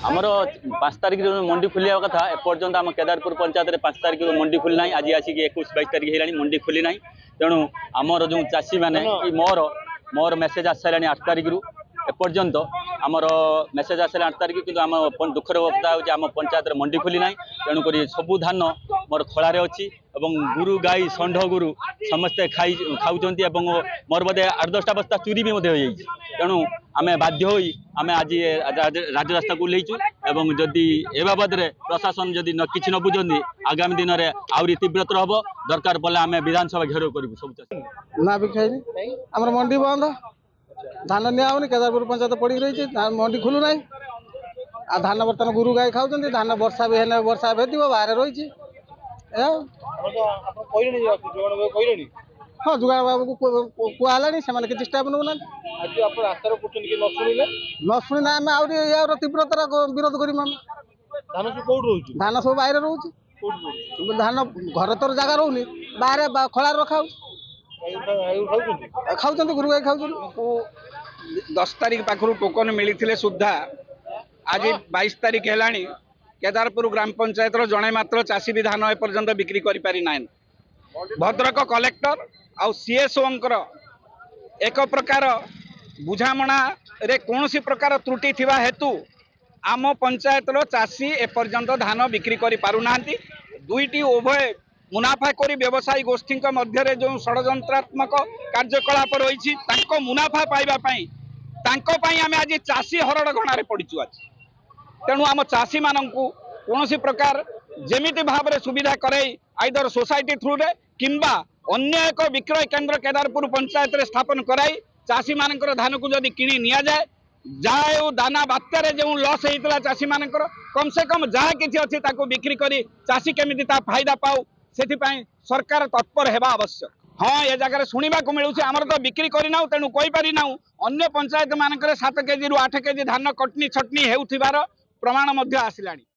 आमर 5 तारिख मंडी खोलिया कथा एपर्यंत आम केदारपुर पंचायत में 5 तारिख मंडी खोली ना आज आसिक 21-22 तारिख है मंडी खोली ना तेणु आमर जो चाषी मैंने मोर मोर मेसेज आस सारे 8 तारिख रु एपर्यंत आमर मेसेज आस 8 तारिख कि आम दुखर कथा हूँ आम पंचायत में मंडी खोली ना तेणुक सबू धान मोर खोलार अच्छी गुरु गाई षंढ गुरु समस्ते खाऊँ मोर बोधे 8-10टा बस्ता चूरी भी तेणु आम बाध्य होई आम आज राजरास्ता को लेचु एवं जदि ए बाबद प्रशासन जदि किसी न बुझे आगामी दिन में आहरी तीव्रतर हम दरकार पड़े आम विधानसभा घेराव करूँ सब ना भी खाई आम मंडी बंद धान निआनी केदारपुर पंचायत पड़ी रही मंडी खुलू ना आ धान बर्तमान गुरु गाई खाऊँ धान वर्षा भी है वर्षा भेद बाहर रही हाँ जुगाड़ बाबू को कहला से किसी स्टाफ नौना न शुणी आम आर तीव्रतर विरोध कर धान सब बाहर रोचे धान घर तर जगह रोनी बाहर खलार रखा खाऊँ गुरु गाई खाऊँ 10 तारिख पाखु टोकन मिलते सुधा आज 22 तारिख है केदारपुर ग्राम पंचायत जड़े मात्र चाषी भी धान एपर्यंत बिक्री कर ना भद्रक कलेक्टर आउ सीएसओ एक प्रकार बुझामणा रे कौन सी प्रकार त्रुटि थिबा हेतु आम पंचायत चाषी एपर्यंत धान बिक्री कर पारुना दुईटी उभय मुनाफाखोरी व्यवसायी गोष्ठी मध्य जो षड्यंत्रात्मक कार्यकलाप रही मुनाफा पाइबापी आम आज चाषी हरड़ गणार पड़चु आज तेणु आम चाषी मानू कौन सी प्रकार जेमिति भाव में सुविधा कराई आइदर सोसाइटी थ्रू रे किंबा अन्य एक विक्रय केन्द्र केदारपुर पंचायत रे स्थापन कराई चाषी मानकर धान को जदि किणी निया जाए जहाँ दाना बात्यारे जो लॉस होता चाषी मानकर कम से कम जहाँ किसी अच्छी ताको बिक्री करी चाषी केमिति ता फायदा पाऊ से सरकार तत्पर हेबा आवश्यक। हाँ ये जगह शुणा मिलूँ आमर तो बिक्री करना तेणु कहीपरि ना अन्य पंचायत मानक 7 केजी रु 8 केजी धान कटनी छटनी होउथिबार प्रमाण आसिलानी।